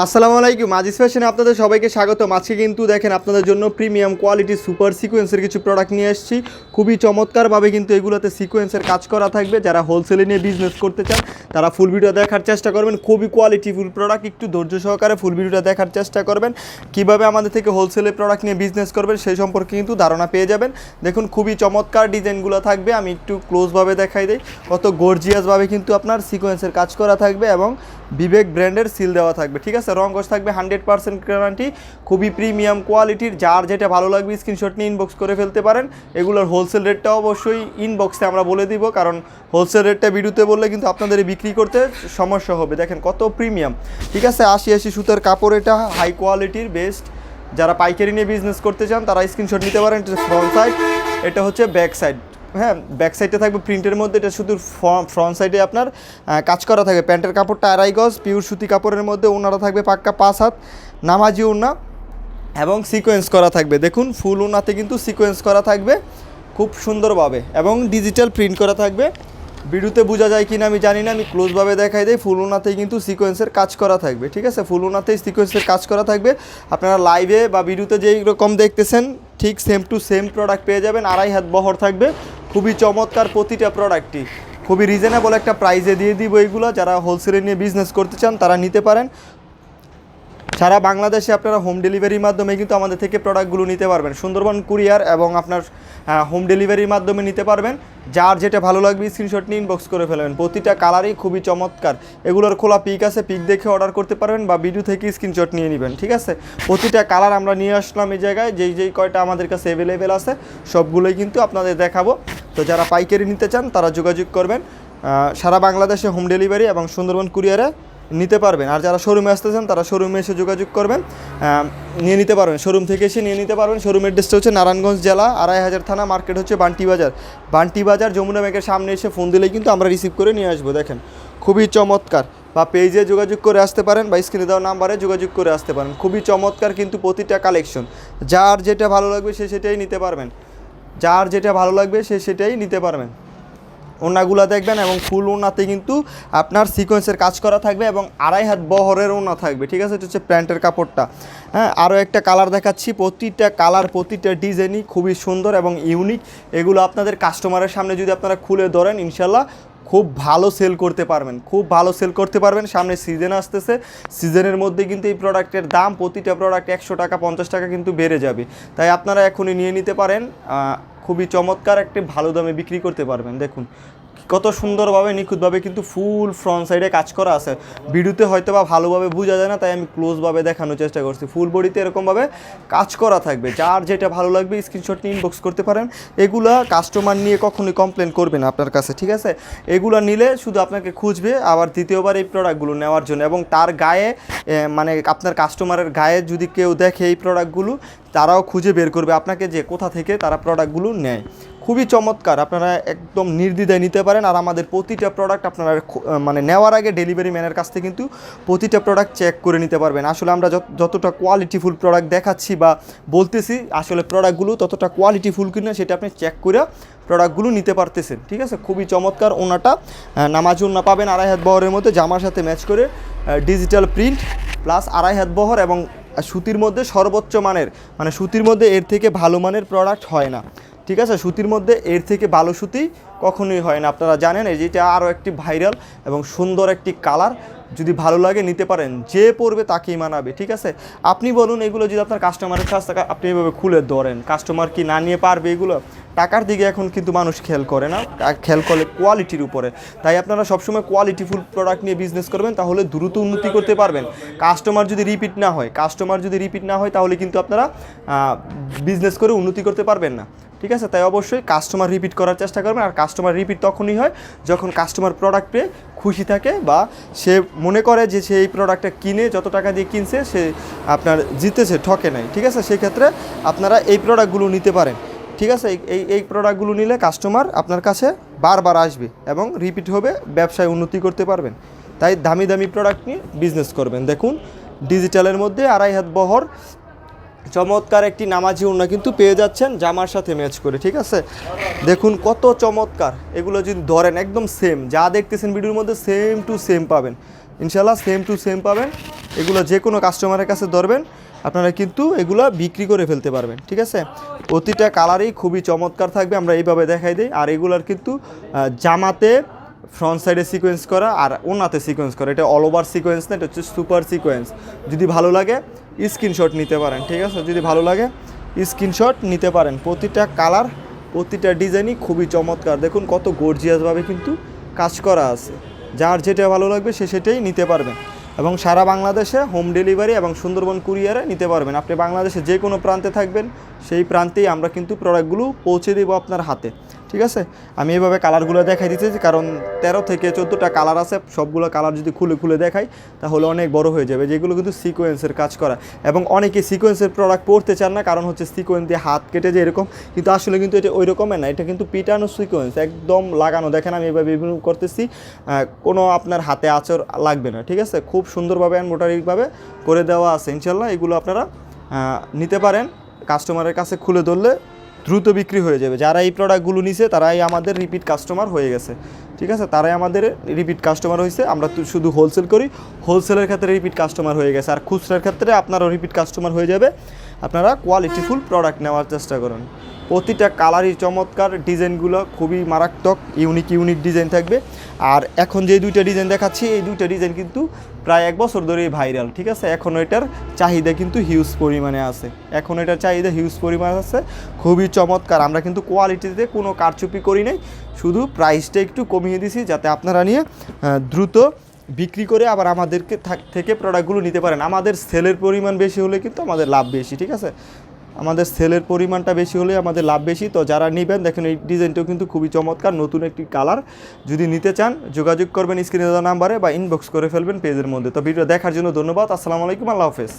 আসসালামু আলাইকুম। আজিজ ফ্যাশনে আপনাদের সবাইকে স্বাগতম। আজকে কিন্তু দেখেন আপনাদের জন্য প্রিমিয়াম কোয়ালিটি সুপার সিকোয়েন্সের কিছু প্রোডাক্ট নিয়ে এসেছি। খুবই চমৎকারভাবে কিন্তু এগুলোতে সিকোয়েন্সের কাজ করা থাকবে। যারা হোলসেলে নিয়ে বিজনেস করতে চান তারা ফুল ভিডিও দেখার চেষ্টা করবেন। খুবই কোয়ালিটিফুল প্রোডাক্ট, একটু ধৈর্য সহকারে ফুল ভিডিওটা দেখার চেষ্টা করবেন। কীভাবে আমাদের থেকে হোলসেলে প্রোডাক্ট নিয়ে বিজনেস করবেন সেই সম্পর্কে কিন্তু ধারণা পেয়ে যাবেন। দেখুন খুবই চমৎকার ডিজাইনগুলো থাকবে। আমি একটু ক্লোজভাবে দেখাই দিই। কত গর্জিয়াসভাবে কিন্তু আপনার সিকোয়েন্সের কাজ করা থাকবে এবং বিবেক ব্র্যান্ডের সিল দেওয়া থাকবে। ঠিক আছে, রং কস থাকবে 100% গ্যারান্টি। খুবই প্রিমিয়াম কোয়ালিটির। যার যেটা ভালো লাগবে স্ক্রিনশট নিয়ে ইনবক্স করে ফেলতে পারেন। এগুলোর হোলসেল রেটটা অবশ্যই ইনবক্সে আমরা বলে দিব, কারণ হোলসেল রেটটা ভিডিওতে বললে কিন্তু আপনাদের বিক্রি করতে সমস্যা হবে। দেখেন কত প্রিমিয়াম। ঠিক আছে, 80 সুতার কাপড়, এটা হাই কোয়ালিটির বেস্ট। যারা পাইকারি নিয়ে বিজনেস করতে চান তারা স্ক্রিনশট নিতে পারেন। এটা ফ্রন্ট সাইড, এটা হচ্ছে ব্যাক সাইড। হ্যাঁ, ব্যাক সাইডে থাকবে প্রিন্টের মধ্যে, এটা শুধু ফ্রন্ট সাইডে আপনার কাজ করা থাকবে। প্যান্টের কাপড়টা আড়াই গজ পিওর সুতি কাপড়ের মধ্যে, ওনারা থাকবে পাক্কা 5 হাত নামাজি ওনা এবং সিকোয়েন্স করা থাকবে। দেখুন ফুল ওনাতে কিন্তু সিকোয়েন্স করা থাকবে খুব সুন্দরভাবে এবং ডিজিটাল প্রিন্ট করা থাকবে। ভিডিওতে বোঝা যায় কিনা আমি জানি না, আমি ক্লোজভাবে দেখাই দিই। ফুল ওনাতেই কিন্তু সিকোয়েন্সের কাজ করা থাকবে। ঠিক আছে, ফুল ওনাতেই সিকোয়েন্সের কাজ করা থাকবে। আপনারা লাইভে বা ভিডিওতে যেই রকম দেখতেছেন ঠিক সেম টু সেম প্রোডাক্ট পেয়ে যাবেন। 2.5 হাত বহর থাকবে। খুবই চমৎকার প্রতিটা প্রোডাক্টই। খুবই রিজনেবল একটা প্রাইসে দিয়ে দিব এইগুলো। যারা হোলসেলে নিয়ে বিজনেস করতে চান তারা নিতে পারেন। সারা বাংলাদেশে আপনারা হোম ডেলিভারির মাধ্যমে কিন্তু আমাদের থেকে প্রোডাক্টগুলো নিতে পারবেন। সুন্দরবন কুরিয়ার এবং আপনার হোম ডেলিভারির মাধ্যমে নিতে পারবেন। যার যেটা ভালো লাগবে স্ক্রিনশট নিয়ে ইনবক্স করে ফেলবেন। প্রতিটা কালারই খুবই চমৎকার। এগুলোর খোলা পিক আছে, পিক দেখে অর্ডার করতে পারবেন বা ভিডিও থেকে স্ক্রিনশট নিয়ে নেবেন। ঠিক আছে, প্রতিটা কালার আমরা নিয়ে আসলাম এই জায়গায়। যেই কয়টা আমাদের কাছে অ্যাভেলেবেল আছে সবগুলোই কিন্তু আপনাদের দেখাবো। তো যারা পাইকারি নিতে চান তারা যোগাযোগ করবেন। সারা বাংলাদেশে হোম ডেলিভারি এবং সুন্দরবন কুরিয়ারে নিতে পারবেন। আর যারা শোরুমে আসতে চান তারা শোরুমে এসে যোগাযোগ করবেন, নিয়ে নিতে পারবেন। শোরুম থেকে এসে নিয়ে নিতে পারবেন। শোরুমের অ্যাড্রেসটা হচ্ছে নারায়ণগঞ্জ জেলা, 2500 থানা, মার্কেট হচ্ছে বান্টি বাজার। বান্টি বাজার যমুনা ব্যাংকের সামনে এসে ফোন দিলেই কিন্তু আমরা রিসিভ করে নিয়ে আসবো। দেখেন খুবই চমৎকার। বা পেজে যোগাযোগ করে আসতে পারেন বা স্ক্রিনে দেওয়া নাম্বারে যোগাযোগ করে আসতে পারেন। খুবই চমৎকার কিন্তু প্রতিটা কালেকশন। যার যেটা ভালো লাগবে সে সেটাই নিতে পারবেন। যার যেটা ভালো লাগবে সে সেটাই নিতে পারবেন। ওনাগুলো দেখবেন এবং ফুল ওনাতে কিন্তু আপনার সিকোয়েন্সের কাজ করা থাকবে এবং 2.5 হাত বহরের ওনা থাকবে। ঠিক আছে, এটা হচ্ছে প্যান্টের কাপড়টা। হ্যাঁ, আরও একটা কালার দেখাচ্ছি। প্রতিটা কালার প্রতিটা ডিজাইনই খুবই সুন্দর এবং ইউনিক। এগুলো আপনাদের কাস্টমারের সামনে যদি আপনারা খুলে ধরেন ইনশাল্লাহ খুব ভালো সেল করতে পারবেন। খুব ভালো সেল করতে পারবেন। সামনে সিজন আসতেছে, সিজনের মধ্যে কিন্তু এই প্রোডাক্টের দাম প্রতিটা প্রোডাক্ট 100 টাকা 50 টাকা কিন্তু বেড়ে যাবে। তাই আপনারা এখনই নিয়ে নিতে পারেন। খুবই চমৎকার একটি ভালো দামে বিক্রি করতে পারবেন। দেখুন কত সুন্দরভাবে নিখুঁতভাবে কিন্তু ফুল ফ্রন্ট সাইডে কাজ করা আছে। ভিডিওতে হয়তো বা ভালোভাবে বোঝা যায় না, তাই আমি ক্লোজভাবে দেখানোর চেষ্টা করছি। ফুল বডিতে এরকমভাবে কাজ করা থাকবে। যার যেটা ভালো লাগবে স্ক্রিনশট নিয়ে ইনবক্স করতে পারেন। এগুলা কাস্টমার নিয়ে কখনোই কমপ্লেন করবে না আপনার কাছে। ঠিক আছে, এগুলো নিলে শুধু আপনাকে খুঁজবে আবার দ্বিতীয়বার এই প্রোডাক্টগুলো নেওয়ার জন্য। এবং তার গায়ে মানে আপনার কাস্টমারের গায়ে যদি কেউ দেখে এই প্রোডাক্টগুলো, তারাও খুঁজে বের করবে আপনাকে যে কোথা থেকে তারা প্রোডাক্টগুলো নেয়। খুবই চমৎকার। আপনারা একদম নির্দ্বিধায় নিতে পারেন। আর আমাদের প্রতিটা প্রোডাক্ট আপনারা মানে নেওয়ার আগে ডেলিভারি ম্যানের কাছ থেকে কিন্তু প্রতিটা প্রোডাক্ট চেক করে নিতে পারবেন। আসলে আমরা যতটা কোয়ালিটিফুল প্রোডাক্ট দেখাচ্ছি বা বলতেছি, আসলে প্রোডাক্টগুলো ততটা কোয়ালিটিফুল কিনা সেটা আপনি চেক করে প্রোডাক্টগুলো নিতে পারতেছেন। ঠিক আছে, খুবই চমৎকার। ওনাটা নামাজ ওনা পাবেন 2.5 হাত বহরের মধ্যে, জামার সাথে ম্যাচ করে ডিজিটাল প্রিন্ট প্লাস 2.5 হাত বহর এবং সুতির মধ্যে সর্বোচ্চ মানের, মানে সুতির মধ্যে এর থেকে ভালো মানের প্রোডাক্ট হয় না। ঠিক আছে, সুতির মধ্যে এর থেকে ভালো সুতি কখনোই হয় না। আপনারা জানেন এই যেটা আরও একটি ভাইরাল এবং সুন্দর একটি কালার। যদি ভালো লাগে নিতে পারেন, যে পরবে তাকেই মানাবে। ঠিক আছে, আপনি বলুন এগুলো যদি আপনার কাস্টমারের কাছ থেকে আপনি এভাবে খুলে ধরেন, কাস্টমার কি না নিয়ে পারবে? এগুলো টাকার দিকে এখন কিন্তু মানুষ খেয়াল করে না, খেয়াল করে কোয়ালিটির উপরে। তাই আপনারা সবসময় কোয়ালিটিফুল প্রোডাক্ট নিয়ে বিজনেস করবেন, তাহলে দ্রুত উন্নতি করতে পারবেন। কাস্টমার যদি রিপিট না হয় তাহলে কিন্তু আপনারা বিজনেস করে উন্নতি করতে পারবেন না। ঠিক আছে, তাই অবশ্যই কাস্টমার রিপিট করার চেষ্টা করবেন। আর কাস্টমার রিপিট তখনই হয় যখন কাস্টমার প্রোডাক্ট পেয়ে খুশি থাকে বা সে মনে করে যে সে এই প্রোডাক্টটা কিনে যত টাকা দিয়ে কিনছে সে আপনার জিতেছে, ঠকে নাই। ঠিক আছে, সেক্ষেত্রে আপনারা এই প্রোডাক্টগুলো নিতে পারেন। ঠিক আছে, এই প্রোডাক্টগুলো নিলে কাস্টমার আপনার কাছে বারবার আসবে এবং রিপিট হবে, ব্যবসায় উন্নতি করতে পারবেন। তাই দামি দামি প্রোডাক্ট নিয়ে বিজনেস করবেন। দেখুন ডিজিটালের মধ্যে 2.5 হাত বহর চমৎকার একটি নামাজি ওড়না কিন্তু পেয়ে যাচ্ছেন জামার সাথে ম্যাচ করে। ঠিক আছে, দেখুন কত চমৎকার। এগুলো যদি ধরেন একদম সেম যা দেখতেছেন ভিডিওর মধ্যে সেম টু সেম পাবেন ইনশাল্লাহ, সেম টু সেম পাবেন। এগুলো যে কোনো কাস্টমারের কাছে ধরবেন, আপনারা কিন্তু এগুলো বিক্রি করে ফেলতে পারবেন। ঠিক আছে, প্রতিটা কালারই খুবই চমৎকার থাকবে, আমরা এইভাবে দেখাই দিই। আর এগুলার কিন্তু জামাতে ফ্রন্ট সাইডে সিকোয়েন্স করা আর ওনাতে সিকোয়েন্স করা, এটা অল ওভার সিকোয়েন্স না, এটা হচ্ছে সুপার সিকোয়েন্স। যদি ভালো লাগে স্ক্রিনশট নিতে পারেন। ঠিক আছে, যদি ভালো লাগে স্ক্রিনশট নিতে পারেন। প্রতিটা কালার প্রতিটা ডিজাইনই খুবই চমৎকার, দেখুন কত গর্জিয়াসভাবে কিন্তু কাজ করা আছে। যার যেটা ভালো লাগবে সে সেটাই নিতে পারবেন এবং সারা বাংলাদেশে হোম ডেলিভারি এবং সুন্দরবন কুরিয়ারে নিতে পারবেন। আপনি বাংলাদেশে যে কোনো প্রান্তে থাকবেন সেই প্রান্তেই আমরা কিন্তু প্রোডাক্টগুলো পৌঁছে দেবো আপনার হাতে। ঠিক আছে, আমি এইভাবে কালারগুলো দেখাই দিতেছি কারণ 13 থেকে 14টা কালার আছে, সবগুলো কালার যদি খুলে খুলে দেখাই তাহলে অনেক বড় হয়ে যাবে। যেগুলো কিন্তু সিকোয়েন্সের কাজ করা এবং অনেকে সিকোয়েন্সের প্রোডাক্ট পরতে চান না, কারণ হচ্ছে সিকোয়েন্স দিয়ে হাত কেটে যায় এরকম, কিন্তু আসলে কিন্তু এটা ওই রকমের না, এটা কিন্তু পিটানো সিকোয়েন্স একদম লাগানো। দেখেন আমি এভাবে রিভিউ করতেছি, কোনো আপনার হাতে আঁচড় লাগবে না। ঠিক আছে, খুব সুন্দরভাবে এমব্রয়ডারিভাবে করে দেওয়া আছে ইনশাল্লাহ। এগুলো আপনারা নিতে পারেন, কাস্টমারের কাছে খুলে ধরলে দ্রুত বিক্রি হয়ে যাবে। যারা এই প্রোডাক্টগুলো নিছে তারাই আমাদের রিপিট কাস্টমার হয়ে গেছে। ঠিক আছে, তারাই আমাদের রিপিট কাস্টমার হয়েছে। আমরা তো শুধু হোলসেল করি, হোলসেলের ক্ষেত্রে রিপিট কাস্টমার হয়ে গেছে। আর খুচরার ক্ষেত্রে আপনারও রিপিট কাস্টমার হয়ে যাবে। আপনারা কোয়ালিটিফুল প্রোডাক্ট নেওয়ার চেষ্টা করুন। প্রতিটা কালারই চমৎকার, ডিজাইনগুলো খুবই মারাত্মক, ইউনিক ডিজাইন থাকবে। আর এখন যে দুইটা ডিজাইন দেখাচ্ছি এই দুইটা ডিজাইন কিন্তু প্রায় 1 বছর ধরেই ভাইরাল। ঠিক আছে, এখনও এটার চাহিদা কিন্তু হিউজ পরিমাণে আছে, এখন এটার চাহিদা হিউজ পরিমাণে আছে, খুবই চমৎকার। আমরা কিন্তু কোয়ালিটিতে কোনো কারচুপি করি নাই, শুধু প্রাইসটা একটু কমিয়ে দিছি যাতে আপনারা নিয়ে দ্রুত বিক্রি করে আবার আমাদেরকে থেকে প্রোডাক্টগুলো নিতে পারেন। আমাদের সেলের পরিমাণ বেশি হলে কিন্তু আমাদের লাভ বেশি। ঠিক আছে, আমাদের সেলের পরিমাণটা বেশি হলে আমাদের লাভ বেশি। তো যারা নেবেন দেখেন এই ডিজাইনটাও কিন্তু খুবই চমৎকার, নতুন একটি কালার। যদি নিতে চান যোগাযোগ করবেন স্ক্রিনে দেওয়া নাম্বারে বা ইনবক্স করে ফেলবেন পেজের মধ্যে। তো ভিডিও দেখার জন্য ধন্যবাদ। আসসালামু আলাইকুম, আল্লাহ হাফেজ।